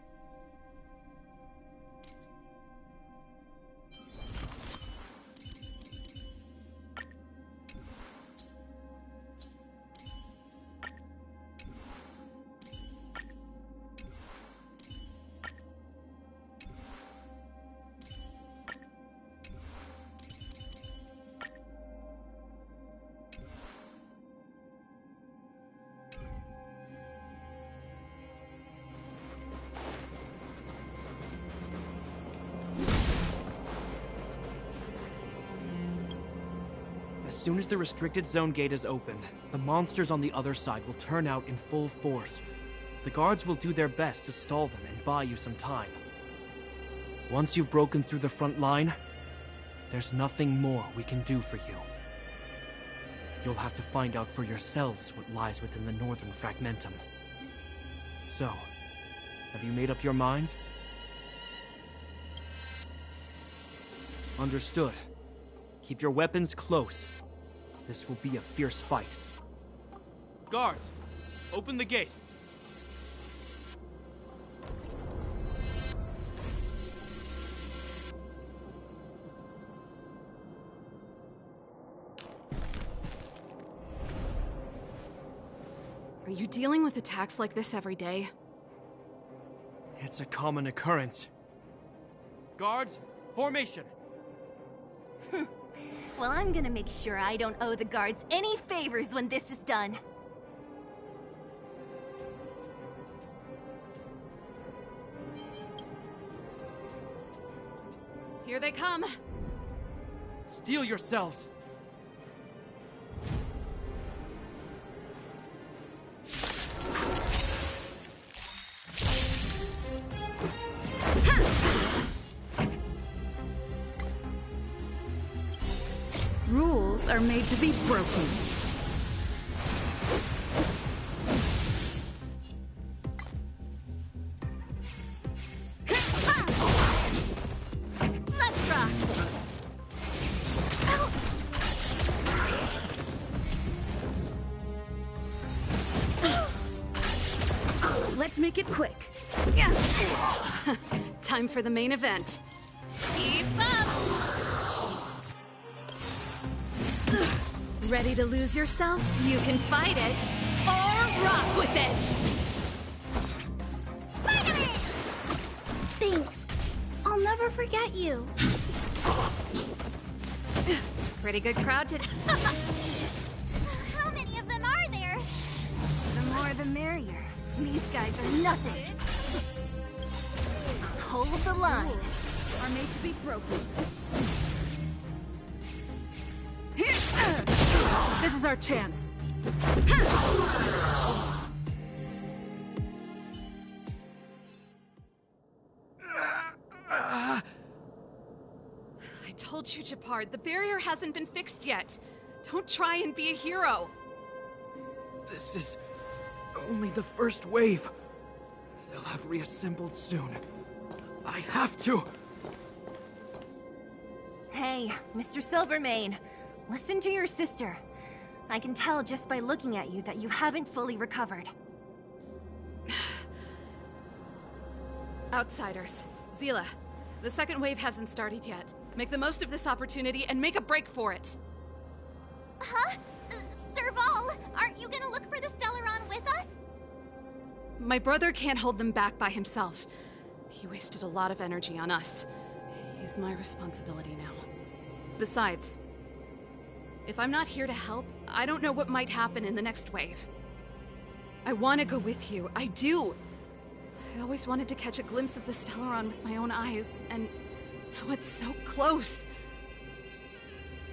soon as the restricted zone gate is opened, the monsters on the other side will turn out in full force. The guards will do their best to stall them and buy you some time. Once you've broken through the front line, there's nothing more we can do for you. You'll have to find out for yourselves what lies within the northern fragmentum. So, have you made up your minds? Understood. Keep your weapons close. This will be a fierce fight. Guards, open the gate. Are you dealing with attacks like this every day? It's a common occurrence. Guards, formation! Well, I'm gonna make sure I don't owe the guards any favors when this is done. Here they come! Steel yourselves! Rules are made to be broken. Let's rock! Let's make it quick. Yeah. Time for the main event. Keep up! Ready to lose yourself? You can fight it, or rock with it! Wait a minute! Thanks. I'll never forget you. Pretty good crowd today. How many of them are there? The more the merrier. These guys are nothing. Hold the line. Are made to be broken. This is our chance. I told you, Japard, the barrier hasn't been fixed yet. Don't try and be a hero. This is only the first wave. They'll have reassembled soon. I have to! Hey, Mr. Silvermane, listen to your sister. I can tell just by looking at you that you haven't fully recovered. Outsiders. Zila, the second wave hasn't started yet. Make the most of this opportunity and make a break for it. Huh? Serval, aren't you gonna look for the Stellaron with us? My brother can't hold them back by himself. He wasted a lot of energy on us. He's my responsibility now. Besides, if I'm not here to help, I don't know what might happen in the next wave. I want to go with you. I do. I always wanted to catch a glimpse of the Stellaron with my own eyes, and now it's so close.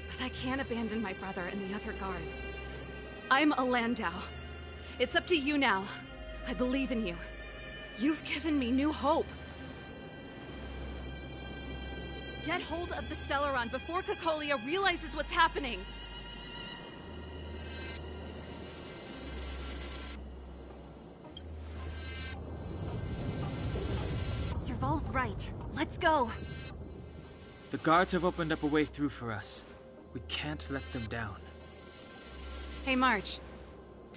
But I can't abandon my brother and the other guards. I'm a Landau. It's up to you now. I believe in you. You've given me new hope. Get hold of the Stellaron before Cocolia realizes what's happening. Serval's right. Let's go. The guards have opened up a way through for us. We can't let them down. Hey, March.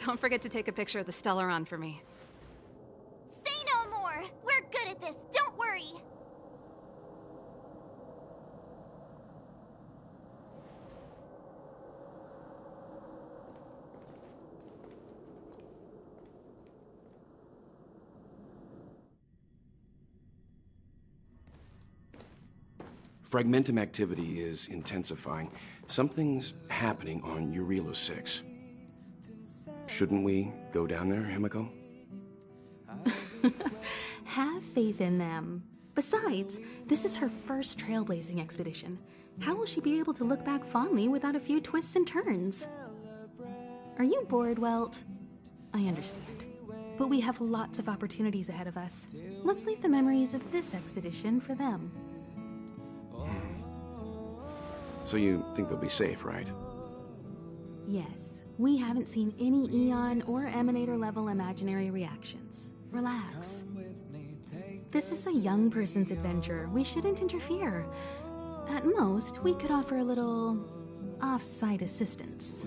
Don't forget to take a picture of the Stellaron for me. Say no more! We're good at this, don't worry! Fragmentum activity is intensifying. Something's happening on Eurilo 6. Shouldn't we go down there, Himiko? Have faith in them. Besides, this is her first trailblazing expedition. How will she be able to look back fondly without a few twists and turns? Are you bored, Welt? I understand. But we have lots of opportunities ahead of us. Let's leave the memories of this expedition for them. So you think they'll be safe, right? Yes. We haven't seen any Eon or Emanator level imaginary reactions. Relax. This is a young person's adventure. We shouldn't interfere. At most, we could offer a little off-site assistance.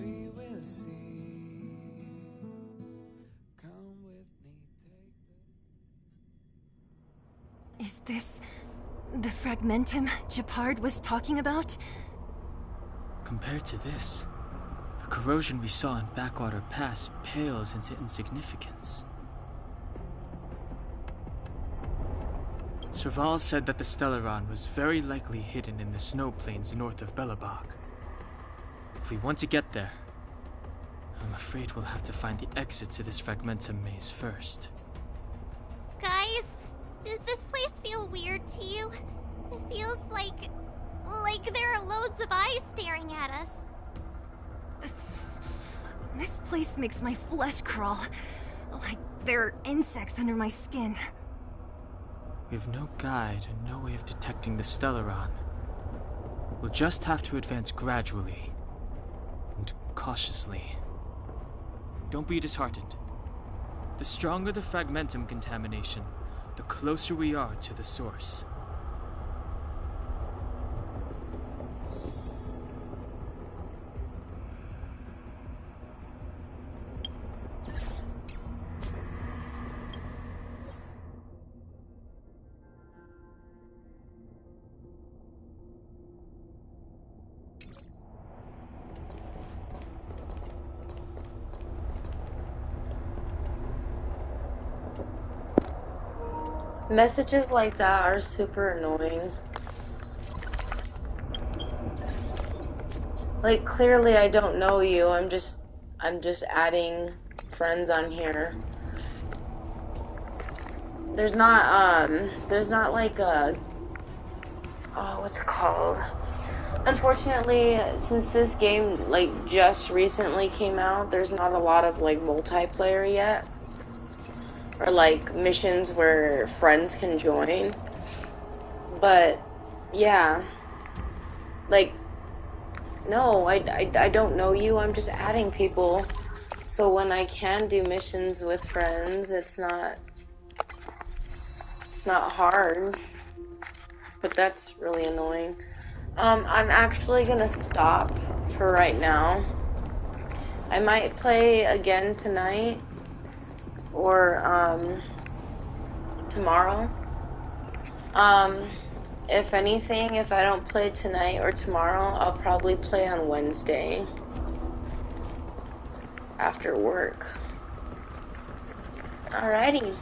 Is this the fragmentum Gepard was talking about? Compared to this, the corrosion we saw in Backwater Pass pales into insignificance. Serval said that the Stellaron was very likely hidden in the snow plains north of Belobog. If we want to get there, I'm afraid we'll have to find the exit to this fragmentum maze first. Guys, does this place feel weird to you? It feels like there are loads of eyes staring at us. This place makes my flesh crawl. Like there are insects under my skin. We have no guide and no way of detecting the Stellaron. We'll just have to advance gradually and cautiously. Don't be disheartened. The stronger the fragmentum contamination, the closer we are to the source. Messages like that are super annoying. Like, clearly I don't know you. I'm just adding friends on here. There's not like a, oh, what's it called? Unfortunately, since this game like just recently came out, there's not a lot of like multiplayer yet. Or like missions where friends can join. But yeah, like, no, I don't know you. I'm just adding people, so when I can do missions with friends, it's not hard. But that's really annoying. I'm actually gonna stop for right now. I might play again tonight or tomorrow. If anything, if I don't play tonight or tomorrow, I'll probably play on Wednesday after work. Alrighty.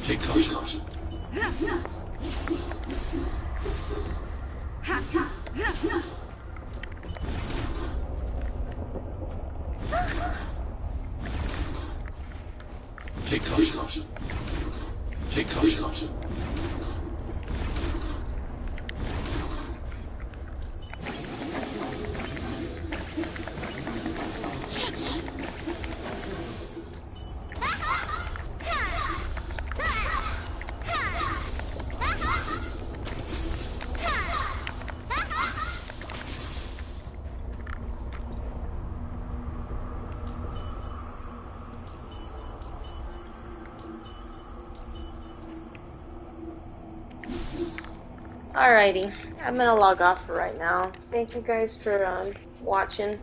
Take caution. Take caution. Take caution. Alrighty, I'm gonna log off for right now. Thank you guys for watching.